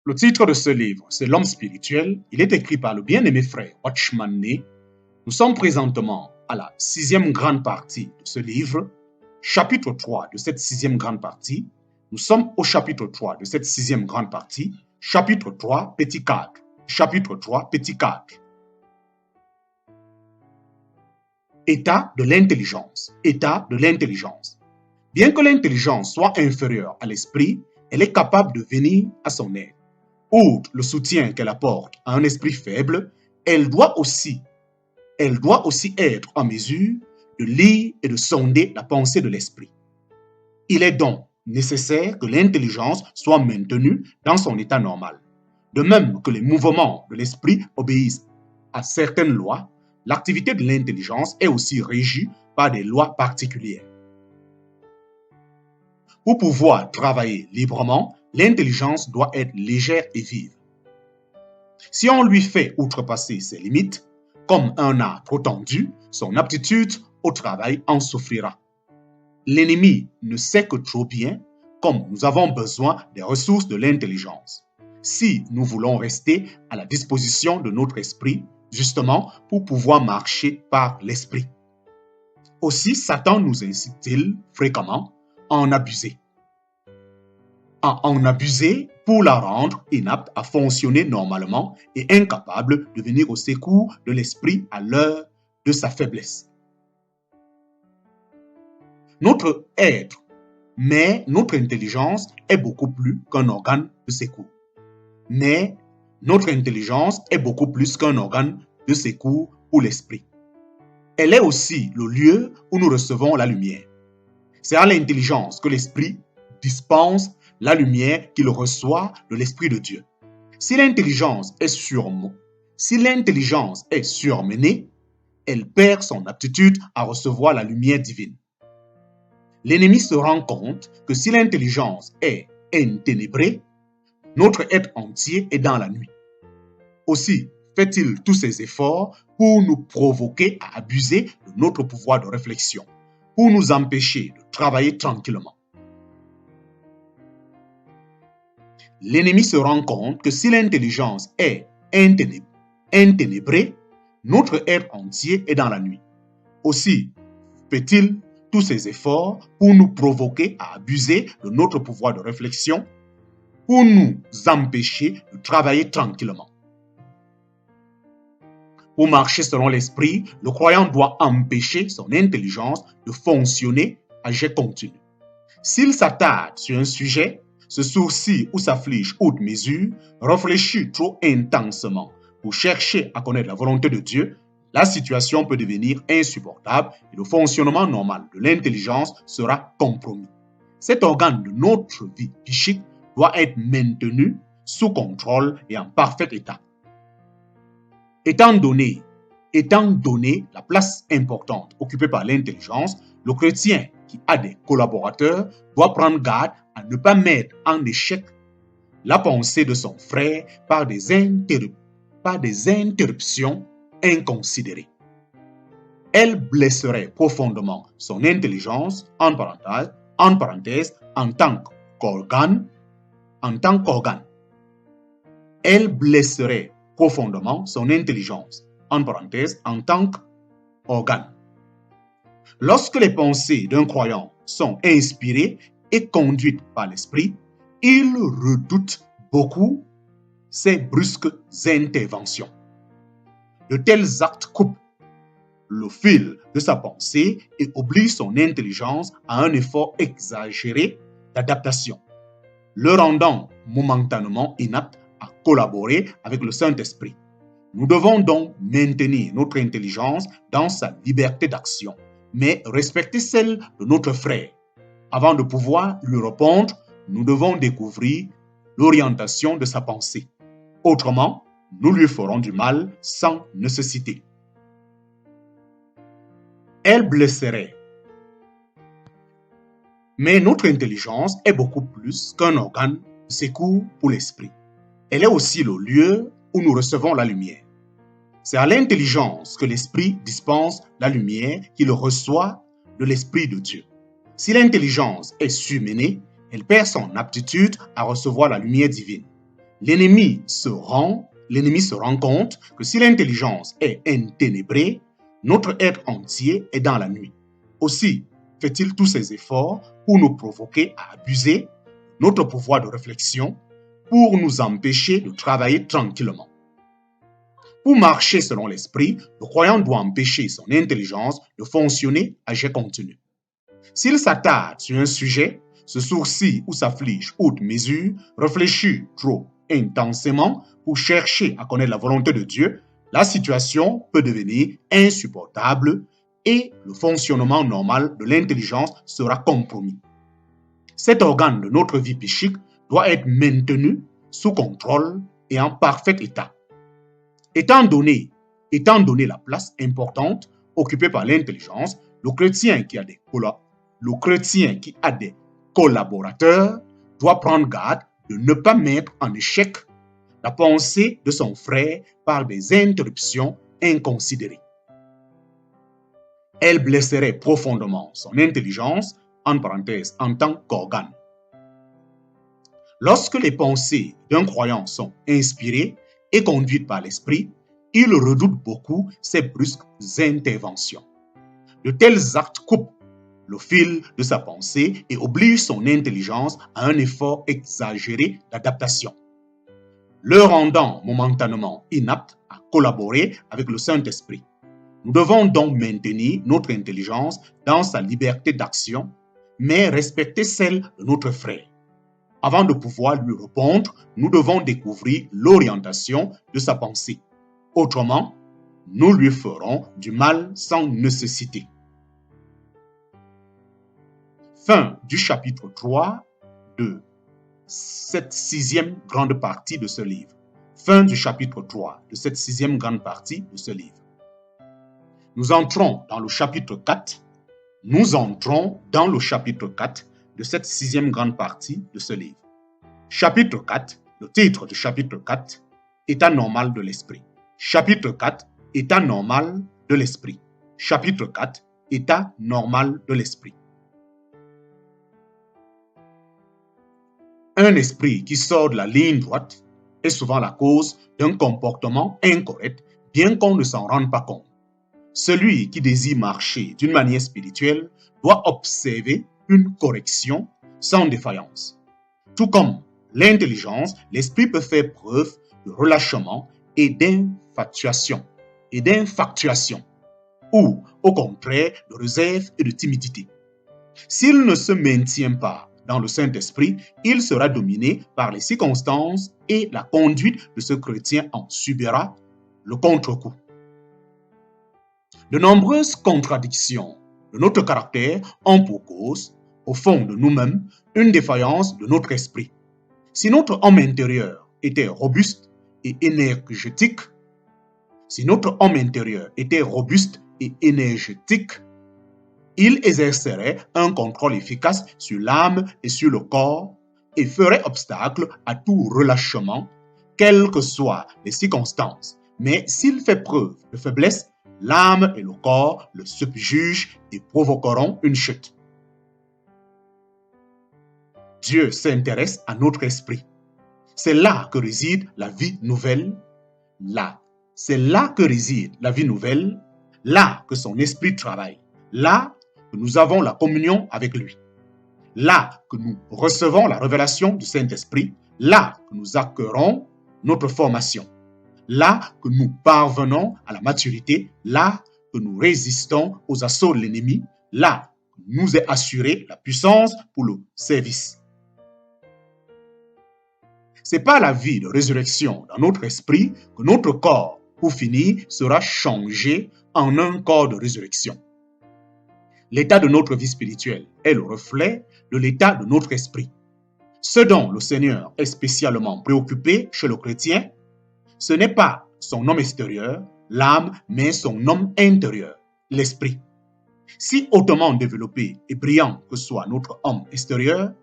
Le titre de ce livre, c'est L'homme spirituel. Il est écrit par le bien-aimé frère Watchman Nee. Nous sommes présentement à la 6e grande partie de ce livre, chapitre 3 de cette 6e grande partie. Nous sommes au chapitre 3 de cette 6e grande partie, chapitre 3, petit 4. Chapitre 3, petit 4. État de l'intelligence. État de l'intelligence. Bien que l'intelligence soit inférieure à l'esprit, elle est capable de venir à son aide. Outre le soutien qu'elle apporte à un esprit faible, elle doit aussi être en mesure de lire et de sonder la pensée de l'esprit. Il est donc nécessaire que l'intelligence soit maintenue dans son état normal. De même que les mouvements de l'esprit obéissent à certaines lois, l'activité de l'intelligence est aussi régie par des lois particulières. Pour pouvoir travailler librement, l'intelligence doit être légère et vive. Si on lui fait outrepasser ses limites, comme un art trop tendu, son aptitude au travail en souffrira. L'ennemi ne sait que trop bien comme nous avons besoin des ressources de l'intelligence. Si nous voulons rester à la disposition de notre esprit, justement pour pouvoir marcher par l'esprit. Aussi, Satan nous incite-t-il fréquemment à en abuser. À en abuser pour la rendre inapte à fonctionner normalement et incapable de venir au secours de l'esprit à l'heure de sa faiblesse. Notre être, mais notre intelligence est beaucoup plus qu'un organe de secours. Mais notre intelligence est beaucoup plus qu'un organe de secours pour l'esprit. Elle est aussi le lieu où nous recevons la lumière. C'est à l'intelligence que l'esprit dispense la lumière qu'il reçoit de l'Esprit de Dieu. Si l'intelligence est surmenée, elle perd son aptitude à recevoir la lumière divine. L'ennemi se rend compte que si l'intelligence est enténébrée, notre être entier est dans la nuit. Aussi fait-il tous ses efforts pour nous provoquer à abuser de notre pouvoir de réflexion, pour nous empêcher de travailler tranquillement. L'ennemi se rend compte que si l'intelligence est enténébrée, notre être entier est dans la nuit. Aussi fait-il tous ses efforts pour nous provoquer à abuser de notre pouvoir de réflexion, pour nous empêcher de travailler tranquillement. Pour marcher selon l'esprit, le croyant doit empêcher son intelligence de fonctionner à jet continu. S'il s'attarde sur un sujet, se sourcille ou s'afflige haute mesure, réfléchit trop intensement pour chercher à connaître la volonté de Dieu, la situation peut devenir insupportable et le fonctionnement normal de l'intelligence sera compromis. Cet organe de notre vie psychique doit être maintenu sous contrôle et en parfait état. Étant donné la place importante occupée par l'intelligence, le chrétien qui a des collaborateurs doit prendre garde à ne pas mettre en échec la pensée de son frère par des interruptions inconsidérées. Elle blesserait profondément son intelligence, en parenthèse, en tant qu'organe. Elle blesserait profondément son intelligence, en parenthèse, en tant qu'organe. Lorsque les pensées d'un croyant sont inspirées et conduites par l'esprit, il redoute beaucoup ces brusques interventions. De tels actes coupent le fil de sa pensée et obligent son intelligence à un effort exagéré d'adaptation, le rendant momentanément inapte à collaborer avec le Saint-Esprit. Nous devons donc maintenir notre intelligence dans sa liberté d'action, mais respecter celle de notre frère. Avant de pouvoir lui répondre, nous devons découvrir l'orientation de sa pensée. Autrement, nous lui ferons du mal sans nécessité. Elle blesserait. Mais notre intelligence est beaucoup plus qu'un organe de secours pour l'esprit. Elle est aussi le lieu où nous recevons la lumière. C'est à l'intelligence que l'esprit dispense la lumière qu'il reçoit de l'Esprit de Dieu. Si l'intelligence est surmenée, elle perd son aptitude à recevoir la lumière divine. l'ennemi se rend compte que si l'intelligence est enténébrée, notre être entier est dans la nuit. Aussi fait-il tous ses efforts pour nous provoquer à abuser notre pouvoir de réflexion, pour nous empêcher de travailler tranquillement. Pour marcher selon l'esprit, le croyant doit empêcher son intelligence de fonctionner à jet continu. S'il s'attarde sur un sujet, se sourcille ou s'afflige outre mesure, réfléchit trop intensément pour chercher à connaître la volonté de Dieu, la situation peut devenir insupportable et le fonctionnement normal de l'intelligence sera compromis. Cet organe de notre vie psychique doit être maintenu sous contrôle et en parfait état. Étant donné la place importante occupée par l'intelligence, le chrétien qui a des collaborateurs doit prendre garde de ne pas mettre en échec la pensée de son frère par des interruptions inconsidérées. Elle blesserait profondément son intelligence, en parenthèse, en tant qu'organe. Lorsque les pensées d'un croyant sont inspirées et conduites par l'esprit, il redoute beaucoup ces brusques interventions. De tels actes coupent le fil de sa pensée et obligent son intelligence à un effort exagéré d'adaptation, le rendant momentanément inapte à collaborer avec le Saint-Esprit. Nous devons donc maintenir notre intelligence dans sa liberté d'action, mais respecter celle de notre frère. Avant de pouvoir lui répondre, nous devons découvrir l'orientation de sa pensée. Autrement, nous lui ferons du mal sans nécessité. Fin du chapitre 3 de cette sixième grande partie de ce livre. Fin du chapitre 3 de cette sixième grande partie de ce livre. Nous entrons dans le chapitre 4. Nous entrons dans le chapitre 4 de cette sixième grande partie de ce livre. Chapitre 4, le titre du chapitre 4, État normal de l'esprit. Chapitre 4, État normal de l'esprit. Chapitre 4, État normal de l'esprit. Un esprit qui sort de la ligne droite est souvent la cause d'un comportement incorrect, bien qu'on ne s'en rende pas compte. Celui qui désire marcher d'une manière spirituelle doit observer une correction sans défaillance. Tout comme l'intelligence, l'esprit peut faire preuve de relâchement et d'infatuation, ou au contraire de réserve et de timidité. S'il ne se maintient pas dans le Saint-Esprit, il sera dominé par les circonstances et la conduite de ce chrétien en subira le contre-coup. De nombreuses contradictions de notre caractère ont pour cause, au fond de nous-mêmes, une défaillance de notre esprit. Si notre homme intérieur était robuste et énergétique, il exercerait un contrôle efficace sur l'âme et sur le corps et ferait obstacle à tout relâchement, quelles que soient les circonstances. Mais s'il fait preuve de faiblesse, l'âme et le corps le subjugent et provoqueront une chute. Dieu s'intéresse à notre esprit. C'est là que réside la vie nouvelle. C'est là que réside la vie nouvelle, là que son esprit travaille, là que nous avons la communion avec lui, là que nous recevons la révélation du Saint-Esprit, là que nous acquérons notre formation, là que nous parvenons à la maturité, là que nous résistons aux assauts de l'ennemi, là que nous est assurée la puissance pour le service. C'est par la vie de résurrection dans notre esprit que notre corps, pour finir, sera changé en un corps de résurrection. L'état de notre vie spirituelle est le reflet de l'état de notre esprit. Ce dont le Seigneur est spécialement préoccupé chez le chrétien, ce n'est pas son homme extérieur, l'âme, mais son homme intérieur, l'esprit. Si hautement développé et brillant que soit notre homme extérieur,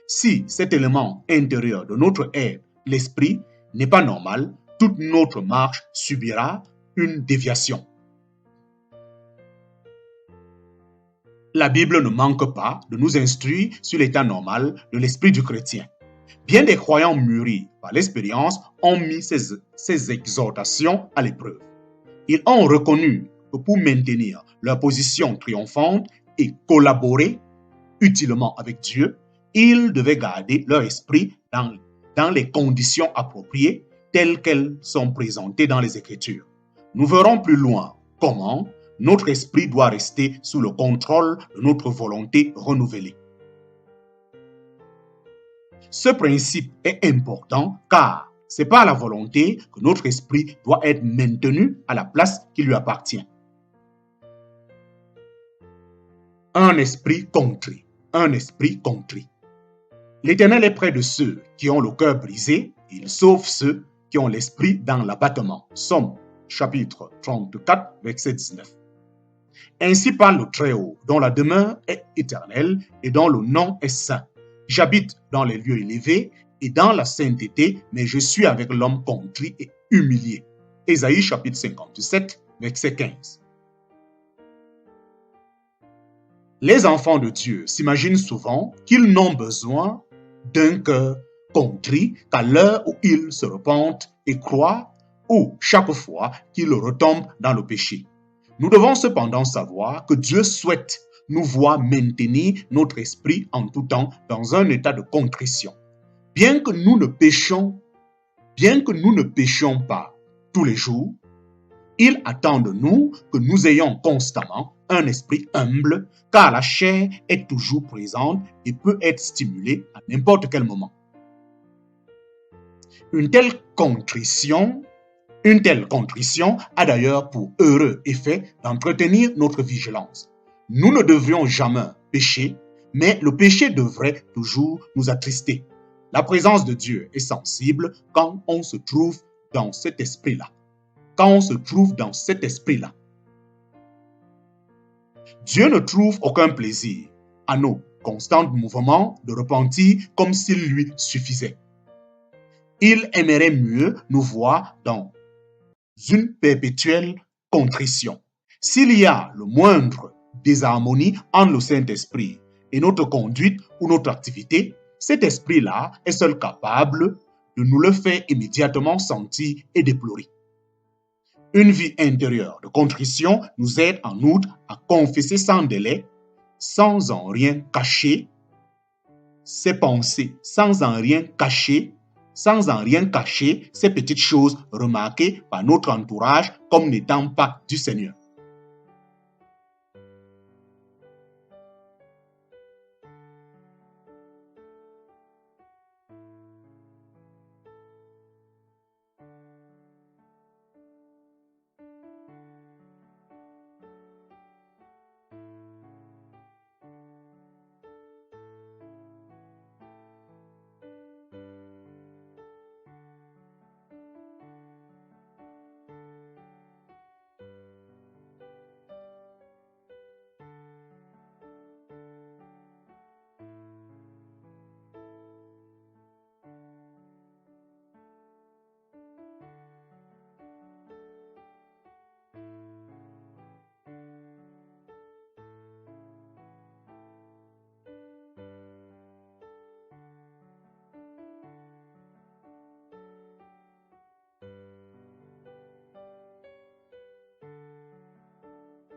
si cet élément intérieur de notre être, l'esprit, n'est pas normal, toute notre marche subira une déviation. La Bible ne manque pas de nous instruire sur l'état normal de l'esprit du chrétien. Bien des croyants mûris par l'expérience ont mis ces exhortations à l'épreuve. Ils ont reconnu que pour maintenir leur position triomphante et collaborer utilement avec Dieu, ils devaient garder leur esprit dans les conditions appropriées telles qu'elles sont présentées dans les Écritures. Nous verrons plus loin comment notre esprit doit rester sous le contrôle de notre volonté renouvelée. Ce principe est important car c'est par la volonté que notre esprit doit être maintenu à la place qui lui appartient. Un esprit contrit, un esprit contrit. L'Éternel est près de ceux qui ont le cœur brisé, il sauve ceux qui ont l'esprit dans l'abattement. Somme, chapitre 34, verset 19. Ainsi parle le Très-Haut, dont la demeure est éternelle et dont le nom est saint. J'habite dans les lieux élevés et dans la sainteté, mais je suis avec l'homme contrit et humilié. Ésaïe chapitre 57, verset 15. Les enfants de Dieu s'imaginent souvent qu'ils n'ont besoin d'un cœur contrit qu'à l'heure où ils se repentent et croient, ou chaque fois qu'ils retombent dans le péché. Nous devons cependant savoir que Dieu souhaite nous voir maintenir notre esprit en tout temps dans un état de contrition. Bien que nous ne péchions pas tous les jours, il attend de nous que nous ayons constamment un esprit humble, car la chair est toujours présente et peut être stimulée à n'importe quel moment. Une telle contrition a d'ailleurs pour heureux effet d'entretenir notre vigilance. Nous ne devrions jamais pécher, mais le péché devrait toujours nous attrister. La présence de Dieu est sensible quand on se trouve dans cet esprit-là. Dieu ne trouve aucun plaisir à nos constants mouvements de repentir comme s'il lui suffisait. Il aimerait mieux nous voir dans une perpétuelle contrition. S'il y a le moindre désharmonie entre le Saint-Esprit et notre conduite ou notre activité, cet esprit-là est seul capable de nous le faire immédiatement sentir et déplorer. Une vie intérieure de contrition nous aide en outre à confesser sans délai, sans en rien cacher ses pensées, sans en rien cacher ces petites choses remarquées par notre entourage comme n'étant pas du Seigneur.